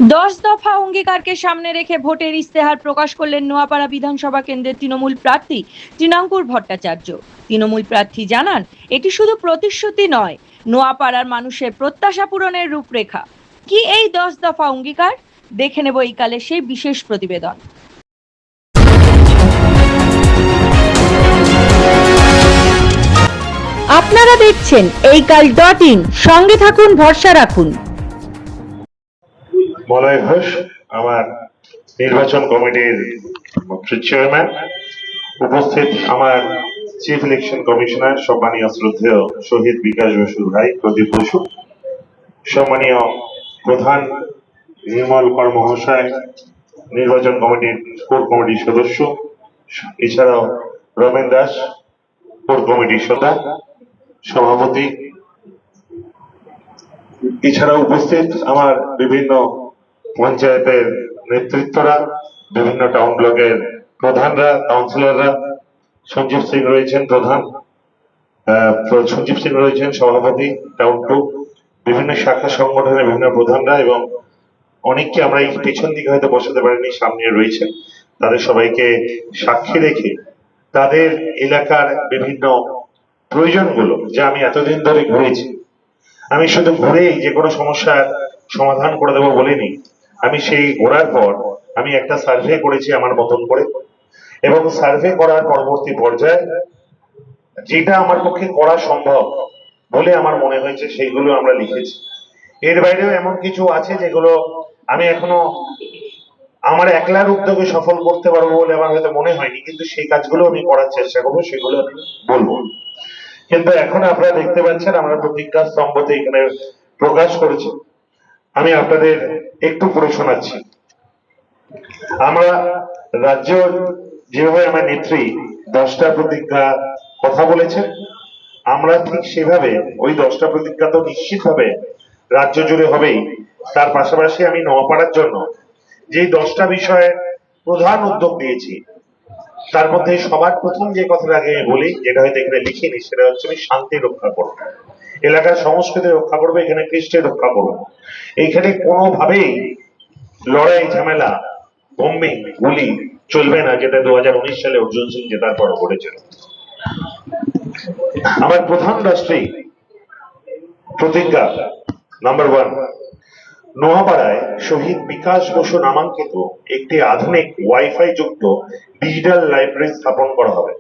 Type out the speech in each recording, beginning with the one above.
10 দফা অঙ্গীকারকে সামনে রেখে ভোটের ইস্তেহার প্রকাশ করলেন নোয়াপাড়া বিধানসভা কেন্দ্রের তৃণমূল প্রার্থী তৃণাঙ্কুর ভট্টাচার্য। তৃণমূল প্রার্থী জানান, এটি শুধু প্রতিশ্রুতি নয়, নোয়াপাড়ার মানুষের প্রত্যাশা পূরণের রূপরেখা। কি এই 10 দফা অঙ্গীকার? দেখে নেব এই কালে সেই বিশেষ প্রতিবেদন। আপনারা দেখছেন এইকাল.in, সঙ্গে থাকুন, ভরসা রাখুন। মলয় ঘোষ আমার নির্বাচন কমিটির চেয়ারম্যান, উপস্থিত আমার চিফ ইলেকশন কমিশনার সম্মানীয় শ্রদ্ধেয় শহীদ বিকাশ বসুর ভাই প্রদীপ বসু, সম্মানীয় প্রধান নির্মল কর মহাশয়, নির্বাচন কমিটির কোর কমিটির সদস্য, এছাড়াও রমেন দাস কোর কমিটির সভাপতি, এছাড়া উপস্থিত আমার বিভিন্ন পঞ্চায়েতের নেতৃত্বরা, বিভিন্ন টাউন ব্লকের প্রধানরা, কাউন্সিলররা, সঞ্জীব সিং রয়েছেন সভাপতি টাউন 2, বিভিন্ন শাখা সংগঠনের বিভিন্ন প্রধানরা এবং অনেককে আমরা এই পেছন দিকে হয়তো বসাতে পারিনি, সামনে রয়েছেন। তাদের সবাইকে সাক্ষী রেখে তাদের এলাকার বিভিন্ন প্রয়োজনগুলো, যা আমি এতদিন ধরে ঘুরেছি, আমি শুধু ঘুরেই যে কোনো সমস্যার সমাধান করে দেবো বলিনি। আমি সেই ঘোরার পর আমি একটা সার্ভে করেছি আমার মতন করে, এবং সার্ভে করার পরবর্তী পর্যায়ে যেটা আমার পক্ষে করা সম্ভব বলে আমার মনে হয়েছে সেইগুলো আমরা লিখেছি। এর বাইরেও এমন কিছু আছে যেগুলো আমি এখনো আমার একলার উদ্যোগে সফল করতে পারবো বলে আমার হয়তো মনে হয়নি, কিন্তু সেই কাজগুলো আমি করার চেষ্টা করবো, সেগুলো আমি বলবো। কিন্তু এখন আপনারা দেখতে পাচ্ছেন আমরা প্রতিজ্ঞা স্তম্ভতে এখানে প্রকাশ করেছি। আমি আপনাদের একটু পড়ে শোনাচ্ছি। আমরা রাজ্য যেভাবে আমার নেত্রী 10টা প্রতিজ্ঞা কথা বলেছেন, আমরা ঠিক সেভাবে ওই 10টা প্রতিজ্ঞা তো নিশ্চিতভাবে রাজ্য জুড়ে হবেই। তার পাশাপাশি আমি নোয়াপাড়ার জন্য যে 10টা বিষয়ে প্রধান উদ্যোগ দিয়েছি, তার মধ্যে সবার প্রথম যে কথাটা আগে বলি, যেটা হয়তো এখানে লিখিনি, সেটা হচ্ছে আমি শান্তি রক্ষা করবো, এলাকার সংস্কৃতি রক্ষা করবো, এখানে কৃষ্টি রক্ষা করবো। এইখানে কোনোভাবেই লড়াই ঝামেলা, বোম্বিং, গুলি চলবে না, যেটা 2019 সালে অর্জুন সিং জেতার পর ঘটেছিল। আমার প্রধান রাষ্ট্রীয় প্রতিজ্ঞা নাম্বার 1, নোয়াপাড়ায় শহীদ বিকাশ বসু নামাঙ্কিত একটি আধুনিক ওয়াইফাই যুক্ত ডিজিটাল লাইব্রেরি স্থাপন করা হবে।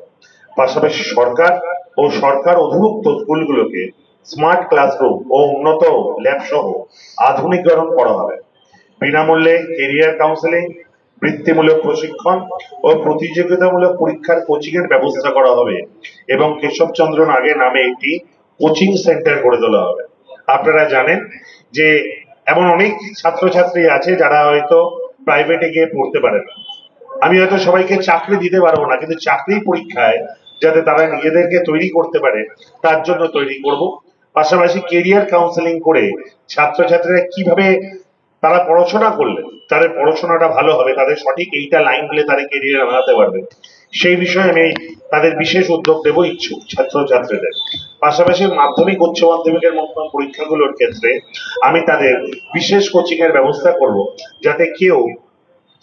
পাশাপাশি সরকার ও সরকার অধিভুক্ত স্কুলগুলোকে স্মার্ট ক্লাসরুম ও উন্নত ল্যাব সহ আধুনিকীকরণ করা হবে। বিনামূল্যে কেরিয়ার কাউন্সেলিং, বৃত্তিমূলক প্রশিক্ষণ ও প্রতিযোগিতামূলক পরীক্ষার কোচিং এর ব্যবস্থা করা হবে এবং কেশবচন্দ্র নাগে নামে একটি কোচিং সেন্টার গড়ে তোলা হবে। আপনারা জানেন যে এমন অনেক ছাত্রছাত্রী আছে যারা হয়তো প্রাইভেটে গিয়ে পড়তে পারে না। আমি হয়তো সবাইকে চাকরি দিতে পারবো না, কিন্তু চাকরি পরীক্ষায় যাতে তারা নিজেদেরকে তৈরি করতে পারে তার জন্য তৈরি করব। পাশাপাশি কেরিয়ার কাউন্সেলিং করে ছাত্রছাত্রীরা কিভাবে তারা পড়াশোনা করলে তাদের পড়াশোনাটা ভালো হবে, তাদের সঠিক এইটা লাইন হলে তারা কেরিয়ার বানাতে পারবে, সেই বিষয়ে আমি তাদের বিশেষ উদ্যোগ দেব ইচ্ছুক ছাত্রছাত্রীদের। পাশাপাশি মাধ্যমিক উচ্চ মাধ্যমিকের মতন পরীক্ষাগুলোর ক্ষেত্রে আমি তাদের বিশেষ কোচিং এর ব্যবস্থা করব, যাতে কেউ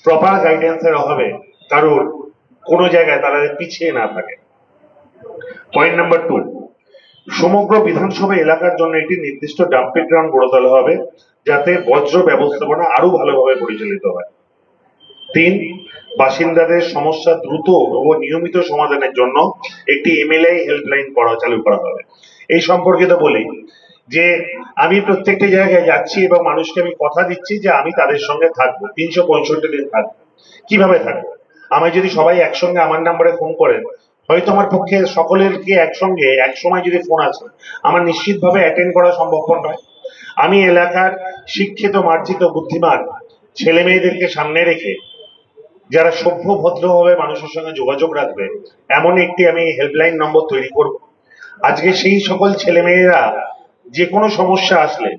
প্রপার গাইডেন্সের অভাবে কারোর কোনো জায়গায় তারা পিছিয়ে না থাকে। পয়েন্ট নাম্বার 2, সমগ্র বিধানসভা এলাকার জন্য একটি নির্দিষ্ট ডাম্পিং গ্রাউন্ড গড়ে তোলা হবে, যাতে বজ্র ব্যবস্থাপনা আরো ভালোভাবে পরিচালিত হয়। 3, বাসিন্দাদের সমস্যা দ্রুত ও নিয়মিত সমাধানের জন্য একটি এমএলআই হেল্পলাইন চালু করা হবে। এই সম্পর্কিত বলি যে আমি প্রত্যেকটি জায়গায় যাচ্ছি এবং মানুষকে আমি কথা দিচ্ছি যে আমি তাদের সঙ্গে থাকবো, 365 দিন থাকবো। কিভাবে থাকবো? আমায় যদি সবাই একসঙ্গে আমার নাম্বারে ফোন করেন, হয়তো আমার পক্ষে সকলেরকে একসঙ্গে এক সময় যদি ফোন আসে, আমার নিশ্চিতভাবে অ্যাটেন্ড করা সম্ভব নয়। আমি এলাকার শিক্ষিত, মার্জিত, বুদ্ধিমান ছেলে মেয়েদেরকে সামনে রেখে যারা সভ্য ভদ্রভাবে মানুষের সঙ্গে যোগাযোগ রাখবে এমন একটি আমি হেল্পলাইন নম্বর তৈরি করব। আজকে সেই সকল ছেলে মেয়েরা যে কোনো সমস্যা আসলে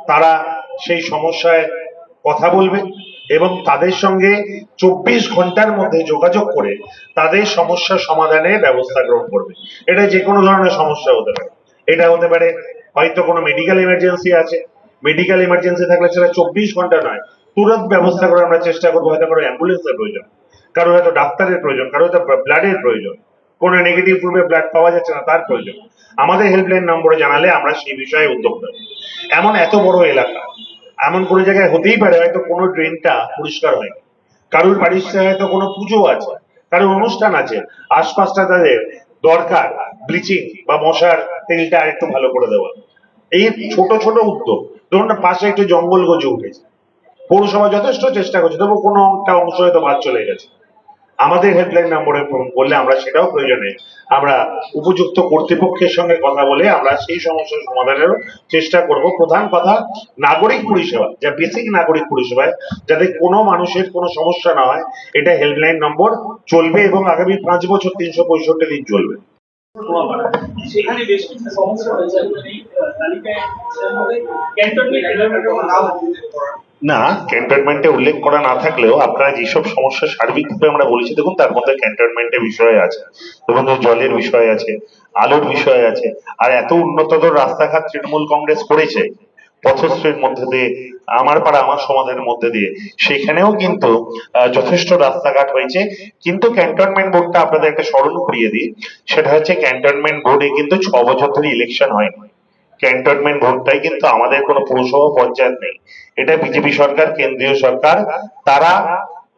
তারা সেই সমস্যায় কথা বলবে এবং তাদের সঙ্গে 24 ঘন্টার মধ্যে যোগাযোগ করে তাদের সমস্যা সমাধানের ব্যবস্থা গ্রহণ করবে। এটা যে কোনো ধরনের সমস্যা হতে পারে। এটা হতে পারে হয়তো কোনো মেডিকেল ইমার্জেন্সি আছে, মেডিকেল ইমার্জেন্সি থাকলে সেটা 24 ঘন্টা নয়, তুরন্ত ব্যবস্থা করে আমরা চেষ্টা করবো। হয়তো কারো অ্যাম্বুলেন্সের প্রয়োজন, কারো হয়তো ডাক্তারের প্রয়োজন, কারো হয়তো ব্লাডের প্রয়োজন, কোনো নেগেটিভ গ্রুপে ব্লাড পাওয়া যাচ্ছে না তার প্রয়োজন, আমাদের হেল্পলাইন নম্বরে জানালে আমরা সেই বিষয়ে উদ্যোগ নেব। এমন এত বড় এলাকা, এমন কোনো জায়গায় হতেই পারে হয়তো কোনো ড্রেনটা পরিষ্কার হয়নি, কারোর বাড়ির সাথে হয়তো কোনো পুজো আছে, কারোর অনুষ্ঠান আছে, আশপাশটা তাদের দরকার ব্লিচিং বা মশার তেলটা একটু ভালো করে দেওয়া। এই ছোট ছোট উদ্যোগ, ধরুন না পাশে একটু জঙ্গল গজে উঠেছে, পৌরসভা যথেষ্ট চেষ্টা করছে, তবু কোনো একটা অংশ হয়তো বাদ চলে গেছে, আমাদের হেল্পলাইন নম্বরে ফোন করলে আমরা সেটাও প্রয়োজনে আমরা উপযুক্ত কর্তৃপক্ষের সঙ্গে কথা বলে আমরা সেই সমস্যার সমাধানেরও চেষ্টা করব। প্রধান কথা, নাগরিক পরিষেবা, যা বেসিক নাগরিক পরিষেবায় যাতে কোনো মানুষের কোনো সমস্যা না হয়, এটা হেল্পলাইন নম্বর চলবে এবং আগামী 5 বছর 365 দিন চলবে। সেখানে বেশ কিছু সমস্যা হয়েছে এই তালিকায় ক্যান্টনমেন্ট এলাকাটার নাম না, ক্যান্টনমেন্টে উল্লেখ করা না থাকলেও আপনারা যেসব সমস্যা সার্বিকভাবে আমরা বলেছি, দেখুন তার মধ্যে ক্যান্টনমেন্টের বিষয় আছে, এবং জলের বিষয় আছে, আলোর বিষয় আছে, আর এত উন্নততর রাস্তাঘাট তৃণমূল কংগ্রেস করেছে পথশ্রীর মধ্যে দিয়ে, আমার পাড়া আমার সমাজের মধ্যে দিয়ে, সেখানেও কিন্তু যথেষ্ট রাস্তাঘাট হয়েছে। কিন্তু ক্যান্টনমেন্ট বোর্ডটা আপনাদের একটা স্মরণ করিয়ে দিই, সেটা হচ্ছে ক্যান্টনমেন্ট বোর্ডে কিন্তু 6 বছর ধরে ইলেকশন হয়নি। ক্যান্টনমেন্ট বোর্ডটাই কিন্তু আমাদের কোনো পৌরসভা পঞ্চায়েত নেই, এটা বিজেপি সরকার, কেন্দ্রীয় সরকার, তারা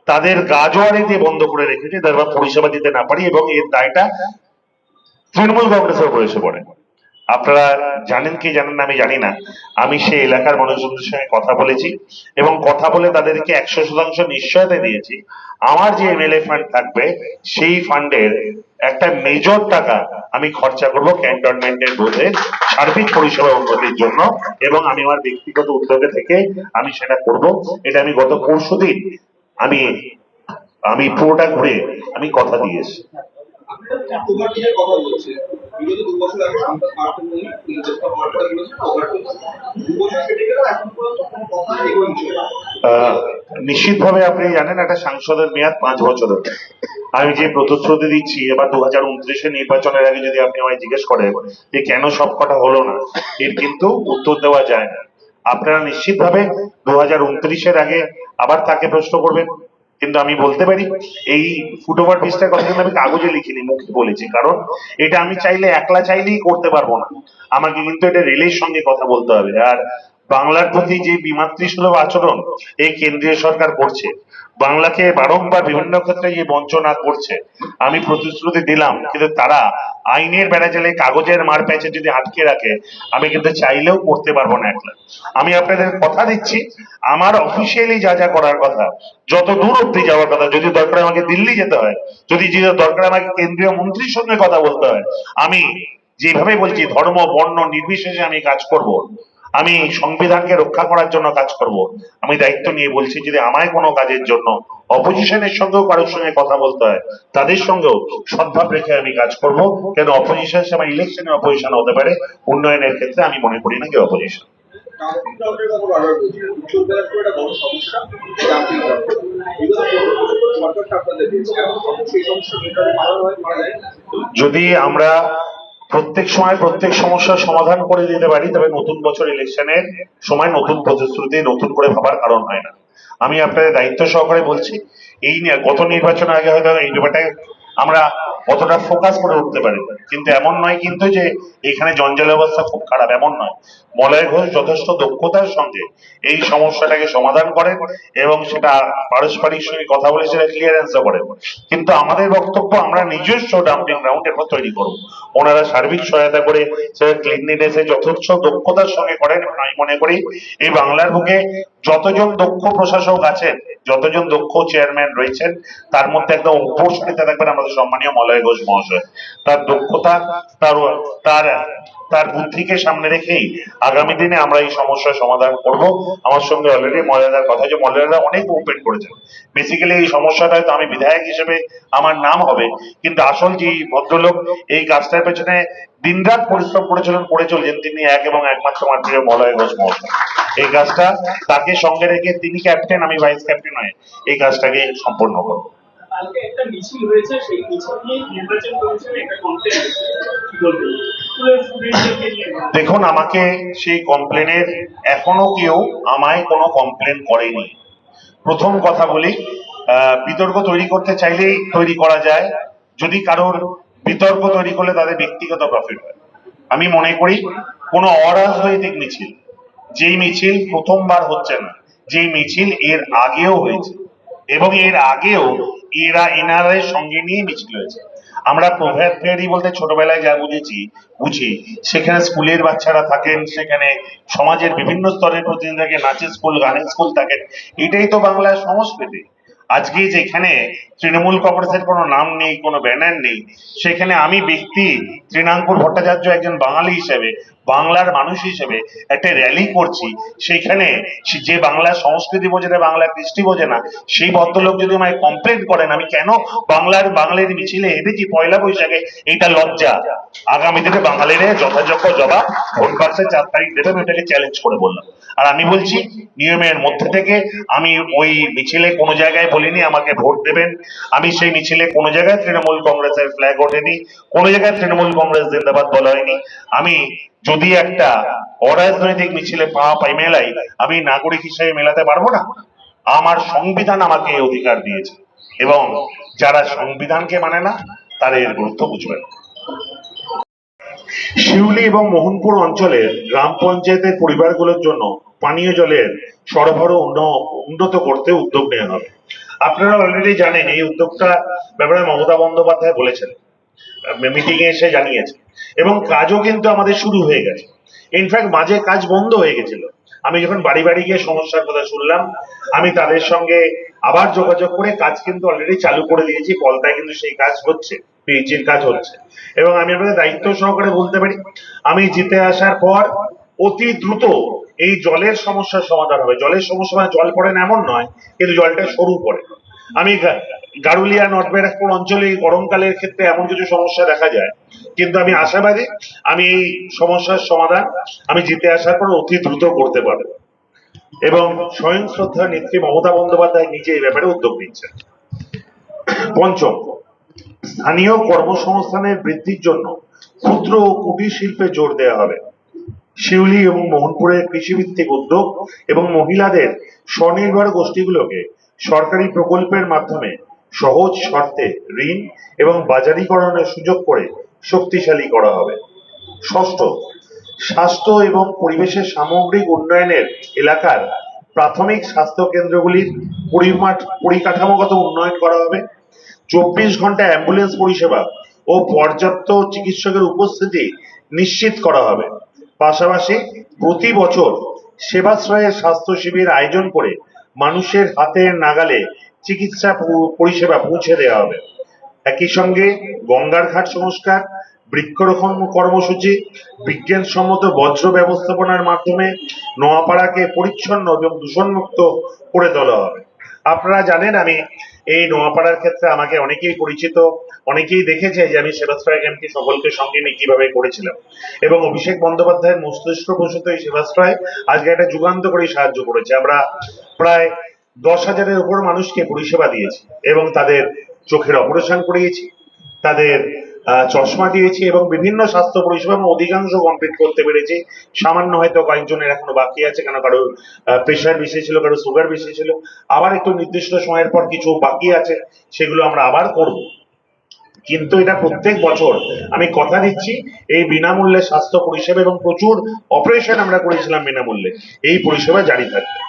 তাদের গাজোয়ারে দিয়ে বন্ধ করে রেখেছে, তারা পরিষেবা দিতে না পারি, এবং এর দায়টা তৃণমূল কংগ্রেসের উপর এসে পড়ে। আপনারা জানেন কি জানেন না আমি জানি না, আমি সেই এলাকার মানুষজনদের সঙ্গে কথা বলেছি এবং কথা বলে তাদেরকে 100% নিশ্চয়তা দিয়েছি, আমার যে এমএলএ ফান্ড থাকবে সেই ফান্ডের একটা মেজর টাকা আমি খরচা করব ক্যান্টনমেন্টের বোর্ডের সার্বিক পরিষেবা উন্নতির জন্য, এবং আমি আমার ব্যক্তিগত উদ্যোগে থেকে আমি সেটা করব। এটা আমি গত পরশুদিন আমি আমি পুরোটা ঘুরে আমি কথা দিয়েছি। তোমার দিকে কথা বলছে বিগত 2 বছর আগে সন্তান মার্কেট নিয়ে চেষ্টা করার পরে বলেছে ওভার 2 বছর কেটে গেল এখন পর্যন্ত কোনো কথা এগোয়নি। নিশ্চিতভাবে আপনি জানেন একটা সাংসদের মেয়াদ 5 বছরের। আমি যে প্রতিশ্রুতি দিচ্ছি, এবার 2029-এর নির্বাচনের আগে যদি আপনি আমায় জিজ্ঞেস করেন যে কেন সবকটা হলো না, এর কিন্তু উত্তর দেওয়া যায় না। আপনারা নিশ্চিতভাবে 2029-এর আগে আবার তাকে প্রশ্ন করবেন, কিন্তু আমি বলতে পারি এই ফুটওভার ব্রিজটার কথা কিন্তু আমি কাগজে লিখিনি, মুখে বলেছি, কারণ এটা আমি চাইলে একলা চাইলেই করতে পারবো না, আমাকে কিন্তু এটা রেলের সঙ্গে কথা বলতে হবে। আর বাংলার প্রতি যে বিমাতৃসুলভ আচরণ এই কেন্দ্রীয় সরকার করছে, বাংলাকে বারংবার বিভিন্ন ক্ষেত্রে যে বঞ্চনা করছে, আমি প্রতিশ্রুতি দিলাম, কিন্তু তারা আইনের বেড়াজালে কাগজের মার প্যাচে যদি আটকে রাখে, আমি কিন্তু চাইলেও করতে পারবো না একলা। আমি আপনাদের কথা দিচ্ছি, আমার অফিসিয়ালি যা যা করার কথা, যত দূর অব্দি যাওয়ার কথা, যদি দরকার আমাকে দিল্লি যেতে হয়, যদি দরকার আমাকে কেন্দ্রীয় মন্ত্রীর সঙ্গে কথা বলতে হয়, আমি যেভাবে বলছি ধর্ম বর্ণ নির্বিশেষে আমি কাজ করব, আমি সংবিধানকে রক্ষা করার জন্য কাজ করব। আমি দায়িত্ব নিয়ে বলছি, যদি আমায় কোনো কাজের জন্য অপোজিশনের সঙ্গেও কারোর সঙ্গে কথা বলতে হয়, তাদের সঙ্গেও সদ্ভাব রেখে আমি কাজ করব। কেন অপোজিশন সময় ইলেকশনে অপোজিশন হতে পারে, উন্নয়নের ক্ষেত্রে আমি মনে করি না কি অপোজিশন। ডাম্পিং গ্রাউন্ডের কথা বারবার বলছি উত্তর দিনাজপুরে একটা বড় সমস্যা ডাম্পিং গ্রাউন্ড বিগত 15 বছর ধরে সরকারটা আপনাদের দিয়েছে এখন কখন সেই সমস্যা মেটাতে মারা যায়। যদি আমরা প্রত্যেক সময় প্রত্যেক সমস্যার সমাধান করে দিতে পারি, তবে নতুন বছর ইলেকশনের সময় নতুন প্রতিশ্রুতি নতুন করে ভাবার কারণ হয় না। আমি আপনাদের দায়িত্ব সহকারে বলছি, এই নিয়ে গত নির্বাচনের আগে হয়তো এই ব্যাপারটা আমরা অতটা ফোকাস করে উঠতে পারি, কিন্তু এমন নয় কিন্তু যে এখানে জঞ্জালের অবস্থা খুব খারাপ, এমন নয়। মলয় ঘোষ যথেষ্ট দক্ষতার সঙ্গে এই সমস্যাটাকে সমাধান করেন এবং সেটা পারস্পরিক সঙ্গে কথা বলে সেটা ক্লিয়ারেন্সও করেন। কিন্তু আমাদের বক্তব্য, আমরা নিজস্ব ডাম্পিং গ্রাউন্ড এরপর তৈরি করবো, ওনারা সার্বিক সহায়তা করে সেটা ক্লিনলিনেসে যথেষ্ট দক্ষতার সঙ্গে করেন। আমি মনে করি এই বাংলার বুকে যতজন দক্ষ প্রশাসক আছেন, যতজন দক্ষ চেয়ারম্যান রয়েছেন, তার মধ্যে একদম উপর সারিতে থাকবেন আমাদের সম্মানীয় মলয় ঘোষ মহাশয়। তার দক্ষতা, তার তার তার বুদ্ধিকে সামনে রেখেই আগামী দিনে আমরা এই সমস্যার সমাধান করব। আমার সঙ্গে অলরেডি মলয়দার কথা, যে মলয়দা অনেক মুভমেন্ট করেছেন, বেসিক্যালি এই সমস্যাটা হয়তো আমি বিধায়ক হিসেবে আমার নাম হবে, কিন্তু আসল যে ভদ্রলোক এই কাজটার পেছনে দিনরাত পরিশ্রম করে চলছেন, তিনি এক এবং একমাত্র আমার প্রিয় মলয় ঘোষ মহাশয়। এই কাজটা তাকে সঙ্গে রেখে, তিনি ক্যাপ্টেন আমি ভাইস ক্যাপ্টেন হয়ে এই কাজটাকে সম্পন্ন করবো। কালকে একটা মিছিল হয়েছে সেই মিছিল নিয়ে নির্বাচন কমিশনে একটা কমপ্লেন হয়েছে কি বলবেন স্টুডেন্টদেরকে নিয়ে। দেখুন, আমাকে সেই কমপ্লেনের এখনো কেউ আমায় কোনো কমপ্লেন করেনি। প্রথম কথা বলি, বিতর্ক তৈরি করতে চাইলেই তৈরি করা যায়, যদি কারোর বিতর্ক তৈরি করলে তাদের ব্যক্তিগত প্রফিট হয়। আমি মনে করি কোনো অরাজনৈতিক মিছিল, যেই মিছিল প্রথমবার হচ্ছে না, যেই মিছিল এর আগেও হয়েছে এবং এর আগেও এনাদের সঙ্গে নিয়ে মিছিল হয়েছে। আমরা প্রভাত ফেরি বলতে ছোটবেলায় যা বুঝি, সেখানে স্কুলের বাচ্চারা থাকেন, সেখানে সমাজের বিভিন্ন স্তরের প্রতিনিধি থাকে, নাচের স্কুল, গানের স্কুল থাকেন। এটাই তো বাংলার সংস্কৃতি। আজকে যেখানে তৃণমূল কংগ্রেসের কোনো নাম নেই, কোনো ব্যানার নেই, সেখানে আমি ব্যক্তি তৃণাঙ্কুর ভট্টাচার্য একজন বাঙালি হিসেবে, বাংলার মানুষ হিসেবে একটা র্যালি করছি, সেখানে যে বাংলার সংস্কৃতি বোঝে না, বাংলার কৃষ্টি বোঝে না, সেই ভদ্রলোক যদি আমায় কমপ্লেন করেন আমি কেন বাংলার মিছিলে হেঁটেছি পয়লা বৈশাখে, এইটা লজ্জা। আগামী দিনে বাঙালিরা যথাযোগ্য জবাব ভোট বাক্সে 4 তারিখ দেবেন, এটাকে চ্যালেঞ্জ করে বললাম। আর আমি বলছি নিয়মের মধ্যে থেকে, আমি ওই মিছিলে কোনো জায়গায় বলিনি আমাকে ভোট দেবেন, আমি সেই মিছিলে কোনো জায়গায় তৃণমূল কংগ্রেসের ফ্ল্যাগ ওঠেনি, কোনো জায়গায় তৃণমূল কংগ্রেস জিন্দাবাদ বলা হয়নি। আমি যদি একটা অরাজনৈতিক মিছিলে পা মেলাই, আমি নাগরিক হিসেবে মেলাতে পারবো না? আমার সংবিধান আমাকে এই অধিকার দিয়েছে, এবং যারা সংবিধানকে মানে না তারা এর গুরুত্ব বুঝবে না। শিউলি এবং মোহনপুর অঞ্চলের গ্রাম পঞ্চায়েতের পরিবারগুলোর জন্য পানীয় জলের সরবরাহ উন্নত করতে উদ্যোগ নেওয়া হবে। আপনারা অলরেডি জানেন এই উদ্যোগটা ব্যাপারে মমতা বন্দ্যোপাধ্যায় বলেছেন, মিটিং এ এসে জানিয়েছে, এবং কাজও কিন্তু আমাদের শুরু হয়ে গেছে। ইনফ্যাক্ট মাঝে কাজ বন্ধ হয়ে গেছিল। আমি যখন বাড়ি বাড়ি গিয়ে সমস্যার কথা শুনলাম, আমি তাদের সঙ্গে আবার যোগাযোগ করে কাজ কিন্তু অলরেডি চালু করে দিয়েছি। পলতায় কিন্তু সেই কাজ হচ্ছে, পিএইচির কাজ হচ্ছে, এবং আমি আপনাদের দায়িত্ব সহকারে বলতে পারি, আমি জিতে আসার পর অতি দ্রুত এই জলের সমস্যার সমাধান হবে। জলের সমস্যা মানে জল পড়ে না এমন নয়, কিন্তু জলটা সরু পড়ে। আমি গারুলিয়া নর্থ ব্যারাকপুর অঞ্চলে গরমকালের ক্ষেত্রে এমন কিছু সমস্যা দেখা যায়, কিন্তু আমি আশাবাদী আমি এই সমস্যার সমাধান আমি জিতে আসার পর অতি দ্রুত করতে পারবো, এবং স্বয়ং শ্রদ্ধা নেত্রী মমতা বন্দ্যোপাধ্যায় নিজে এই ব্যাপারে উদ্যোগ নিচ্ছেন। পঞ্চম, স্থানীয় কর্মসংস্থানের বৃদ্ধির জন্য ক্ষুদ্র ও কুটির শিল্পে জোর দেওয়া হবে। শিউলি এবং মোহনপুরের কৃষিভিত্তিক উদ্যোগ এবং মহিলাদের স্বনির্ভর গোষ্ঠীগুলোকে সরকারি প্রকল্পের মাধ্যমে সহজ শর্তে ঋণ এবং বাজারিকরণের সুযোগ করে শক্তিশালী করা হবে। ষষ্ঠ, স্বাস্থ্য এবং পরিবেশের সামগ্রিক উন্নয়নের এলাকার প্রাথমিক স্বাস্থ্য কেন্দ্রগুলির পরিকাঠামোগত উন্নয়ন করা হবে। 24 ঘন্টা অ্যাম্বুলেন্স পরিষেবা ও পর্যাপ্ত চিকিৎসকের উপস্থিতি নিশ্চিত করা হবে। পাশাপাশি প্রতি বছর সেবাশ্রয়ের স্বাস্থ্য শিবির আয়োজন করে মানুষের হাতের নাগালে চিকিৎসা পরিষেবা পৌঁছে দেওয়া হবে। একই সঙ্গে গঙ্গার ঘাট সংস্কার, বৃক্ষরোপণ কর্মসূচি, বিজ্ঞানসম্মত বজ্র ব্যবস্থাপনার মাধ্যমে নোয়াপাড়াকে পরিচ্ছন্ন এবং দূষণমুক্ত করে তোলা হবে। আপনারা জানেন আমি এই নোয়াপাড়ার ক্ষেত্রে আমাকে অনেকেই পরিচিত, অনেকেই দেখেছে যে আমি সেবাশ্রয় ক্যাম্পকে সকলকে সঙ্গে নিয়ে কিভাবে করেছিলাম, এবং অভিষেক বন্দ্যোপাধ্যায়ের মস্তিষ্ক প্রসূত এই সেবাশ্রয় আজকে একটা যুগান্তকারী সাহায্য করেছে। আমরা প্রায় 10,000-এর উপর মানুষকে পরিষেবা দিয়েছি, এবং তাদের চোখের অপারেশন করিয়েছি, তাদের চশমা দিয়েছি, এবং বিভিন্ন স্বাস্থ্য পরিষেবা অধিকাংশ কমপ্লিট করতে পেরেছি। সামান্য হয়তো কয়েকজনের এখনো বাকি আছে, কেন কারোর প্রেশার বেশি ছিল, কারোর সুগার বেশি ছিল, আবার একটু নির্দিষ্ট সময়ের পর কিছু বাকি আছে, সেগুলো আমরা আবার করব। কিন্তু এটা প্রত্যেক বছর আমি কথা দিচ্ছি, এই বিনামূল্যে স্বাস্থ্য পরিষেবা এবং প্রচুর অপারেশন আমরা করেছিলাম বিনামূল্যে, এই পরিষেবা জারি থাকবে।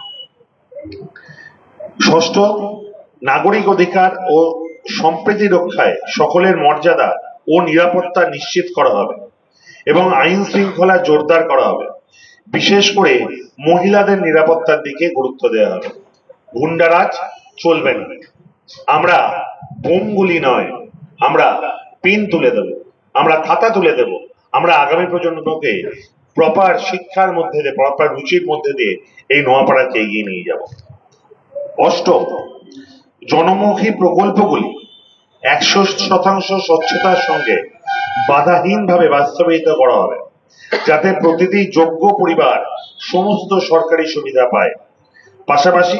ষষ্ঠ, নাগরিক অধিকার ও সম্প্রীতি রক্ষায় সকলের মর্যাদা ও নিরাপত্তা নিশ্চিত করা হবে এবং আইন শৃঙ্খলা জোরদার করা হবে। বিশেষ করে মহিলাদের নিরাপত্তার দিকে গুরুত্ব দেওয়া হবে। গুন্ডারাজ চলবে না। আমরা বোমগুলি নয়, আমরা পেন তুলে দেব, আমরা খাতা তুলে দেব, আমরা আগামী প্রজন্মকে প্রপার শিক্ষার মধ্যে দিয়ে, প্রপার রুচির মধ্যে দিয়ে এই নোয়াপাড়াকে এগিয়ে নিয়ে যাব। অষ্টম, জনমুখী প্রকল্পগুলি 100% স্বচ্ছতার সঙ্গে বাধাহীনভাবে বাস্তবায়িত করা হবে, যাতে প্রতিটি যোগ্য পরিবার সমস্ত সরকারি সুবিধা পায়। পাশাপাশি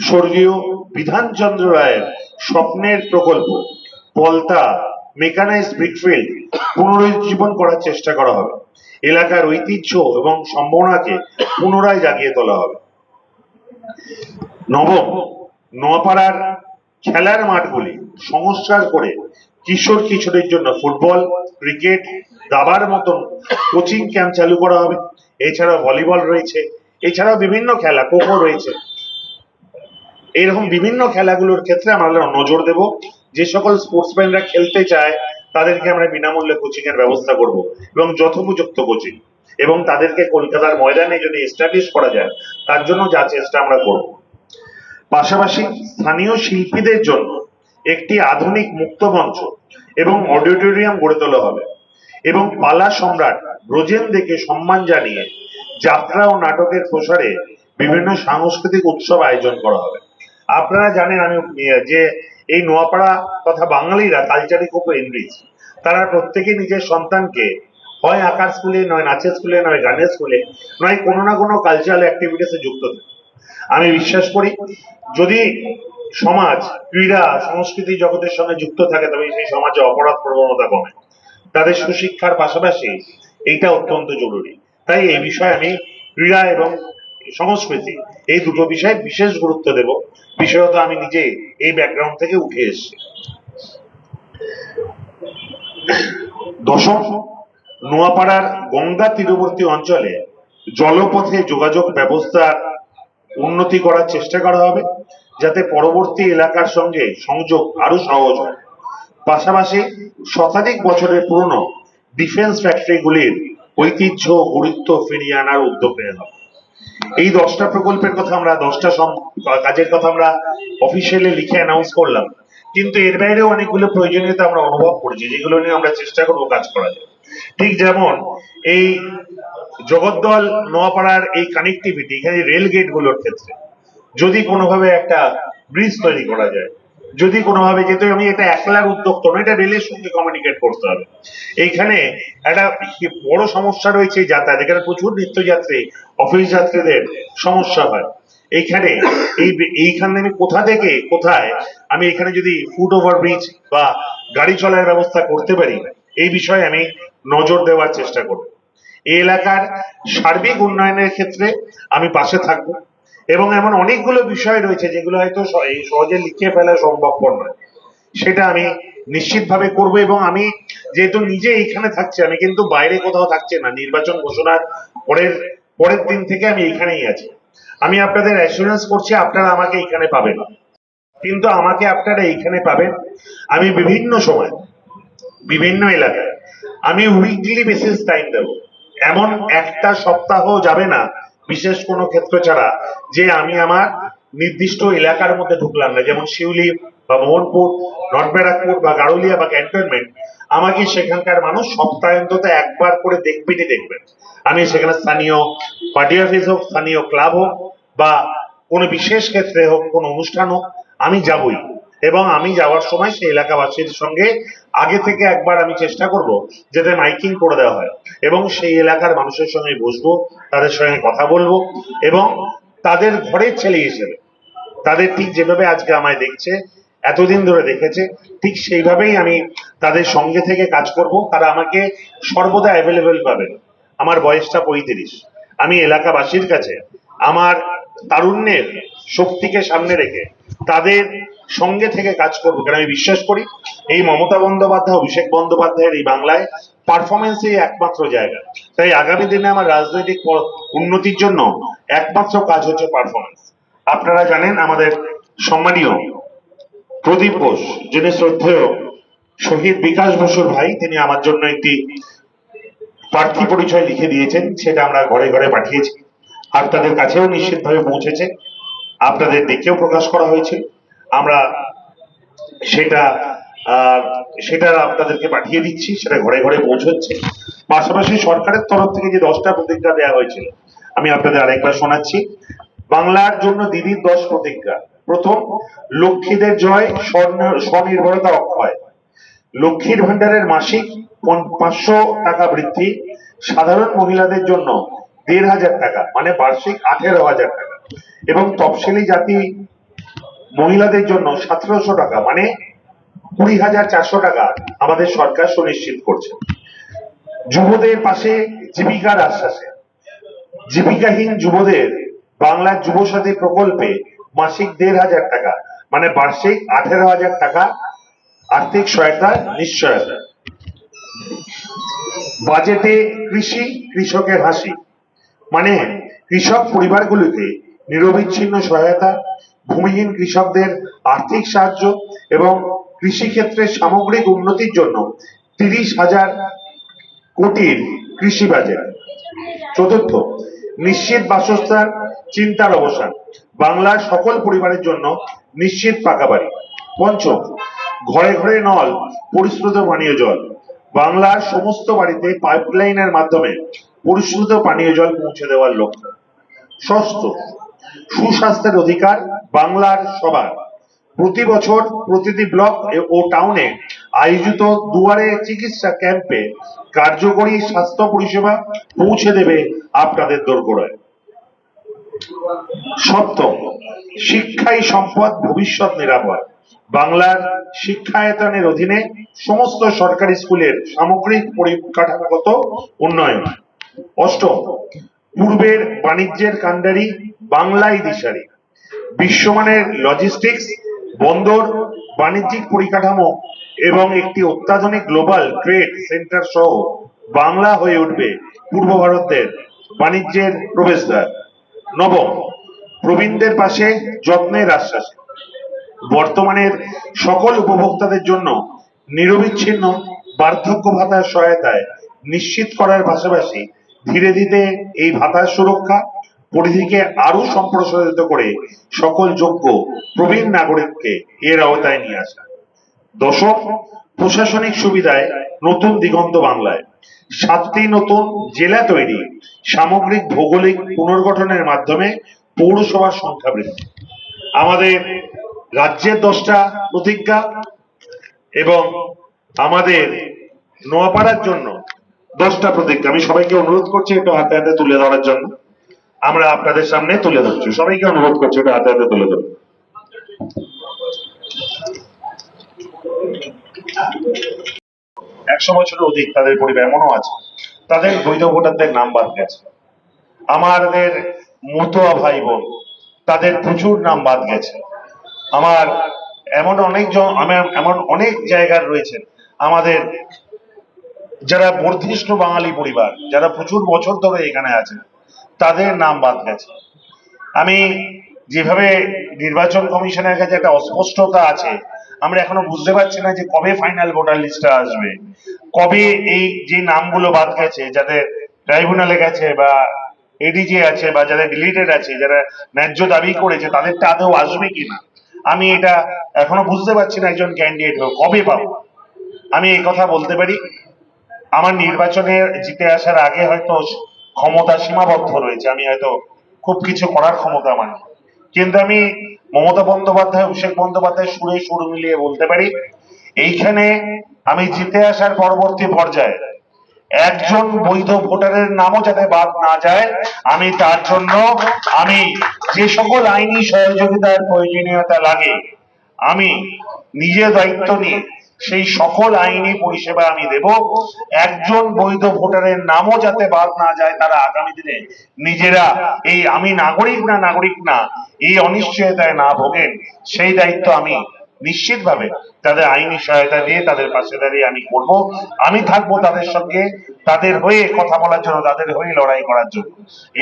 স্বর্গীয় বিধানচন্দ্র রায়ের স্বপ্নের প্রকল্প পলতা মেকানাইজড ব্রিকফিল্ড পুনরুজ্জীবন করার চেষ্টা করা হবে। এলাকার ঐতিহ্য এবং সম্ভাবনাকে পুনরায় জাগিয়ে তোলা হবে। নবম, নোয়াপাড়ার খেলার মাঠগুলি সংস্কার করে কিশোর কিশোরীর জন্য ফুটবল, ক্রিকেট, দাবার মতন কোচিং ক্যাম্প চালু করা হবে। এছাড়াও ভলিবল রয়েছে, এছাড়াও বিভিন্ন খেলা, খোখো রয়েছে। এরকম বিভিন্ন খেলাগুলোর ক্ষেত্রে আমরা নজর দেব। যে সকল স্পোর্টসম্যানরা খেলতে চায় তাদেরকে আমরা বিনামূল্যে কোচিং এর ব্যবস্থা করব এবং যথোপযুক্ত কোচিং, এবং তাদেরকে কলকাতার ময়দানে যদি এস্টাবলিশ করা যায় তার জন্য যা চেষ্টা আমরা করব। পাশাপাশি স্থানীয় শিল্পীদের জন্য একটি আধুনিক মুক্ত মঞ্চ এবং অডিটোরিয়াম গড়ে তোলা হবে, এবং পালা সম্রাট ব্রজেনদেরকে সম্মান জানিয়ে যাত্রা ও নাটকের প্রসারে বিভিন্ন সাংস্কৃতিক উৎসব আয়োজন করা হবে। আপনারা জানেন আমি যে এই নোয়াপাড়া তথা বাঙালিরা কালচারে খুব এনরিচ। তারা প্রত্যেকে নিজের সন্তানকে হয় আঁকার স্কুলে, নয় নাচের স্কুলে, নয় গানের স্কুলে, নয় কোনো না কোনো কালচারাল অ্যাক্টিভিটিসে যুক্ত থাকে। আমি বিশ্বাস করি যদি সমাজ ক্রীড়া সংস্কৃতি জগতের সঙ্গে যুক্ত থাকে তবে সেই সমাজে অপরাধ প্রবণতা কমে। তাদের সুশিক্ষার পাশাপাশি এইটা অত্যন্ত জরুরি। তাই এই বিষয়ে আমি ক্রীড়া এবং সংস্কৃতি এই দুটো বিষয়ে বিশেষ গুরুত্ব দেব। বিশেষত আমি নিজে এই ব্যাকগ্রাউন্ড থেকে উঠে এসেছি। দশম, নোয়াপাড়ার গঙ্গা তীরবর্তী অঞ্চলে জলপথে যোগাযোগ ব্যবস্থার উন্নতি করার চেষ্টা করা হবে, যাতে পরবর্তী এলাকার সঙ্গে সংযোগ আরো সহজ হয়। পাশাপাশি শতাধিক বছরের পুরনো ডিফেন্স ফ্যাক্টরিগুলির ঐতিহ্য গুরুত্ব ফিরিয়ে আনার উদ্যোগ নেওয়া হবে। এই 10টা প্রকল্পের কথা আমরা 10টা কাজের কথা আমরা অফিসিয়ালি লিখে অ্যানাউন্স করলাম, কিন্তু এর বাইরেও অনেকগুলো প্রয়োজনীয়তা আমরা অনুভব করেছি যেগুলো নিয়ে আমরা চেষ্টা করবো কাজ করা যায়। ঠিক যেমন এই জগদ্দল নোয়াপাড়ার এই কানেক্টিভিটি, এখানে রেল গেট গুলোর ক্ষেত্রে যদি কোনোভাবে একটা ব্রিজ তৈরি করা যায়, যদি কোনোভাবে, যেহেতু আমি এটা একলার উদ্যোগ তো এটা রেলের সঙ্গে কমিউনিকেট করতে হবে। এইখানে একটা বড় সমস্যা রয়েছে যাতায়াত, এখানে প্রচুর নিত্যযাত্রী অফিস যাত্রীদের সমস্যা হয়। এইখানে এইখানে আমি কোথা থেকে কোথায় আমি এখানে যদি ফুট ওভার ব্রিজ বা গাড়ি চলার ব্যবস্থা করতে পারি, এই বিষয়ে আমি নজর দেওয়ার চেষ্টা করব। এই এলাকার সার্বিক উন্নয়নের ক্ষেত্রে আমি পাশে থাকবো, এবং এমন অনেকগুলো বিষয় রয়েছে যেগুলো হয়তো সহজে লিখে ফেলা সম্ভবপর নয়, সেটা আমি নিশ্চিতভাবে করব। এবং আমি যেহেতু নিজে এইখানে থাকছি, আমি কিন্তু বাইরে কোথাও থাকছি না। নির্বাচন ঘোষণার পরের দিন থেকে আমি এইখানেই আছি। আমি আপনাদের অ্যাসুরেন্স করছি আপনারা আমাকে এইখানে পাবেন, কিন্তু আমাকে আপনারা এইখানে পাবেন। আমি বিভিন্ন সময় বিভিন্ন এলাকায় আমি উইকলি বেসিস টাইম দেব। এমন একটা সপ্তাহ যাবে না বিশেষ কোনো ক্ষেত্র ছাড়া যে আমি আমার নির্দিষ্ট এলাকার মধ্যে ঢুকলাম না। যেমন শিউলি বা মোহনপুর, নর্থ ব্যারাকপুর বা গারুলিয়া বা ক্যান্টনমেন্ট, আমাকে সেখানকার মানুষ সপ্তাহে অন্তত একবার করে দেখবেন। আমি সেখানে স্থানীয় পার্টি অফিস হোক, স্থানীয় ক্লাব হোক, বা কোনো বিশেষ ক্ষেত্রে হোক, কোনো অনুষ্ঠান হোক, আমি যাবই। এবং আমি যাওয়ার সময় সেই এলাকাবাসীর সঙ্গে আগে থেকে একবার আমি চেষ্টা করব যাতে মাইকিং করে দেওয়া হয়, এবং সেই এলাকার মানুষের সঙ্গে বসবো, তাদের সঙ্গে কথা বলবো, এবং তাদের ঘরের ছেলে হিসেবে তাদের ঠিক যেভাবে আজকে আমায় দেখছে, এতদিন ধরে দেখেছে, ঠিক সেইভাবেই আমি তাদের সঙ্গে থেকে কাজ করব। তারা আমাকে সর্বদা অ্যাভেলেবেল পাবেন। আমার বয়সটা 35। আমি এলাকাবাসীর কাছে আমার তারুণ্যের শক্তিকে সামনে রেখে তাদের সঙ্গে থেকে কাজ করবো, কারণ আমি বিশ্বাস করি এই মমতা বন্দ্যোপাধ্যায়, অভিষেক বন্দ্যোপাধ্যায়ের এই বাংলায় পারফরমেন্সই একমাত্র জায়গা। তাই আগামী দিনে আমার রাজনৈতিক উন্নতির জন্য একমাত্র কাজ হচ্ছে পারফরমেন্স। আপনারা জানেন আমাদের সম্মানীয় প্রদীপ ঘোষ, যিনি শ্রদ্ধেয় শহীদ বিকাশ বসুর ভাই, তিনি আমার জন্য একটি প্রার্থী পরিচয় লিখে দিয়েছেন, সেটা আমরা ঘরে ঘরে পাঠিয়েছি। আপনাদের কাছেও নিশ্চিতভাবে পৌঁছেছে, আপনাদের দেখেও প্রকাশ করা হয়েছে। আমরা সেটা সেটা আপনাদেরকে পাঠিয়ে দিচ্ছি, সেটা ঘরে ঘরে পৌঁছচ্ছে। পাশাপাশি সরকারের তরফ থেকে যে 10টা প্রতিজ্ঞা দেওয়া হয়েছিল আমি আপনাদের আরেকবার শোনাচ্ছি। বাংলার জন্য দিদির 10 প্রতিজ্ঞা। প্রথম, লক্ষ্মীদের জয়, স্বনির্ভরতা অক্ষয়। লক্ষ্মীর ভান্ডারের মাসিক 500 টাকা বৃদ্ধি, সাধারণ মহিলাদের জন্য 1500 টাকা মানে বার্ষিক 18,000 টাকা, এবং তফসিলি জাতি মহিলাদের জন্য 1700 টাকা মানে 20,400 টাকা আমাদের সরকার সুনিশ্চিত করছে। যুবদের পাশে জীবিকার আশ্বাসে, জীবিকাহীন যুবদের বাংলা যুবসাথী প্রকল্পে মাসিক ১৫০০ টাকা মানে বার্ষিক ১৮,০০০ টাকা আর্থিক সহায়তা নিশ্চয়তা। বাজেটে কৃষি কৃষকের হাসি মানে কৃষক পরিবারগুলিকে নিরবিচ্ছিন্ন সহায়তা, ভূমিহীন কৃষকদের আর্থিক সাহায্য এবং কৃষিক্ষেত্রে সামগ্রিক উন্নতির জন্য ৩০,০০০ কোটির কৃষি বাজেট। চতুর্থ, নিশ্চিত বাসস্থান চিন্তার অবসান, বাংলার সকল পরিবারের জন্য নিশ্চিত পাকা বাড়ি। পঞ্চম, ঘরে ঘরে নল পরিশ্রুত পানীয় জল, বাংলার সমস্ত বাড়িতে পাইপলাইনের মাধ্যমে পরিশ্রুত পানীয় জল পৌঁছে দেওয়ার লক্ষ্য। ষষ্ঠ, সুস্বাস্থ্যের অধিকার বাংলার সবার, প্রতি বছর প্রতিটি ব্লক ও টাউনে আয়োজিত দুয়ারে চিকিৎসা ক্যাম্পে কার্যকরী স্বাস্থ্য পরিষেবা পৌঁছে দেবে আপনাদের দোরগোড়ায়। সপ্তম, শিক্ষাই সম্পদ ভবিষ্যৎ নিরাপদ, বাংলার শিক্ষায়তনের অধীনে সমস্ত সরকারি স্কুলের সামগ্রিক পরিকাঠামোগত উন্নয়ন। অষ্টম, পূর্বের বাণিজ্যের কাণ্ডারি বাংলাই দিশারি, বিশ্বমানের লজিস্টিক্স, বন্দর, বাণিজ্যিক পরিকাঠামো এবং একটি অত্যাধুনিক গ্লোবাল ট্রেড সেন্টার সহ বাংলা হয়ে উঠবে পূর্ব ভারতের বাণিজ্যের প্রবেশদ্বার। নবম, প্রবীণদের পাশে যত্নের আশ্বাস, বর্তমানের সকল উপভোক্তাদের জন্য নিরবিচ্ছিন্ন বার্ধক্য ভাতার সহায়তায় নিশ্চিত করার পাশাপাশি ধীরে ধীরে এই ভাতার সুরক্ষা পরিধিকে আরো সম্প্রসারিত করে সকল যোগ্য প্রবীণ নাগরিককে এর আওতায় নিয়ে আসা। দশম, প্রশাসনিক সুবিধায় নতুন দিগন্ত বাংলায়, 7টি নতুন জেলা তৈরি, সামগ্রিক ভৌগোলিক পুনর্গঠনের মাধ্যমে পৌরসভার সংখ্যা বৃদ্ধি। আমাদের রাজ্যের 10টা প্রতিজ্ঞা এবং আমাদের নোয়াপাড়ার জন্য 10টা প্রতিজ্ঞা। আমি সবাইকে অনুরোধ করছি একটু হাতে হাতে তুলে ধরার জন্য। আমরা আপনাদের সামনে তুলে ধরছি, সবাইকে অনুরোধ করছি একটু হাতে হাতে তুলে ধরুন। 100 বছরের অধিক তাদের পরিবার এমনও আছে, তাদের বৈধ ভোটারদের নাম বাদ গেছে। আমাদের মতুয়া ভাই বোন, তাদের প্রচুর নাম বাদ গেছে। আমার এমন অনেক জায়গার রয়েছে আমাদের যারা বর্ধিষ্ণু বাঙালি পরিবার, যারা প্রচুর বছর ধরে এখানে আছে, তাদের নাম বাদ গেছে। আমি যেভাবে নির্বাচন কমিশনের কাছে একটা অস্পষ্টতা আছে, আমরা এখনো বুঝতে পারছি না যে কবে ফাইনাল ভোটার লিস্টটা আসবে, কবে এই যে নামগুলো বাদ গেছে, যাদের ট্রাইব্যুনালে গেছে বা এডিজে আছে বা যাদের ডিলিটেড আছে, যারা ন্যায্য দাবি করেছে, তাদেরটা আদৌ আসবে কিনা আমি এটা এখনো বুঝতে পারছি না। একজন ক্যান্ডিডেট কবে পাবো? আমি এই কথা বলতে পারি, আমার নির্বাচনে জিতে আসার আগে হয়তো ক্ষমতা সীমাবদ্ধ রয়েছে, আমি হয়তো খুব কিছু করার ক্ষমতা আমার নেই, কিন্তু আমি মমতা বন্দ্যোপাধ্যায়, অভিষেক বন্দ্যোপাধ্যায় সুরে সুর মিলিয়ে বলতে পারি, এইখানে আমি জিতে আসার পরবর্তী পর্যায়ে একজন বৈধ ভোটারের নামও যাতে বাদ না যায়, আমি তার জন্য আমি যে সকল আইনি সহযোগিতার প্রয়োজনীয়তা লাগে আমি নিজে দায়িত্ব নিয়ে সেই সকল আইনি পরিষেবা আমি দেব। একজন বৈধ ভোটারের নামও যাতে বাদ না যায়, তারা আগামী দিনে নিজেরা এই আমি নাগরিক না এই অনিশ্চয়তায় না ভোগেন, সেই দায়িত্ব আমি নিশ্চিতভাবে তাদের আইনি সহায়তা দিয়ে তাদের পাশে দাঁড়িয়ে আমি করব। আমি থাকবো তাদের সঙ্গে, তাদের হয়ে কথা বলার জন্য, তাদের হয়ে লড়াই করার জন্য।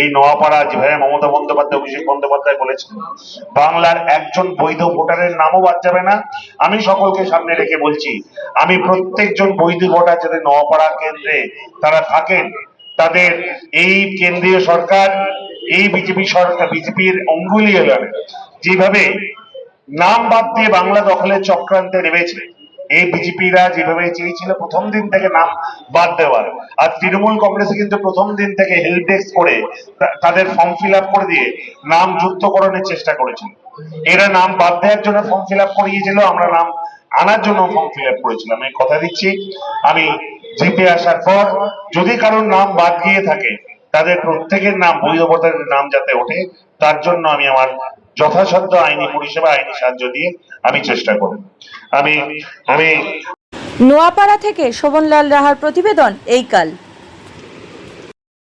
এই নোয়াপাড়া যেভাবে মমতা বন্দ্যোপাধ্যায়, অভিষেক বন্দ্যোপাধ্যায় বলেছেন, বাংলার একজন বৈধ ভোটারের নামও বাদ যাবে না। আমি সকলকে সামনে রেখে বলছি, আমি প্রত্যেকজন বৈধ ভোটার যাতে নোয়াপাড়া কেন্দ্রে তারা থাকেন, তাদের এই কেন্দ্রীয় সরকার, এই বিজেপি সরকার, বিজেপির অঙ্গুলি এলাকা যেভাবে নাম বাদ দিয়ে বাংলা দখলের চক্রান্তে নেমেছে, এই বিজেপিরা যেভাবে চেয়েছিল প্রথম দিন থেকে নাম বাদ দেওয়ার, আর তৃণমূল কংগ্রেসে কিন্তু প্রথম দিন থেকে হেল্প ডেস্ক করে তাদের ফর্ম ফিল আপ করে দিয়ে নাম যুক্তকরণের চেষ্টা করেছিল। এরা নাম বাদ দেওয়ার জন্য ফর্ম ফিল আপ করিয়েছিল, আমরা নাম আনার জন্য ফর্ম ফিল আপ করেছিলাম। আমি কথা দিচ্ছি, আমি জিতে আসার পর যদি কারোর নাম বাদ গিয়ে থাকে, তাদের প্রত্যেকের নাম, বৈধ ভোটারের নাম যাতে ওঠে, তার জন্য আমি আমার যথাসাধ্য আইনি পরিষেবা, আইনি সাহায্য দিয়ে আমি চেষ্টা করব। আমি নোয়াপাড়া থেকে শোভনলাল রাহার প্রতিবেদন, এই কাল।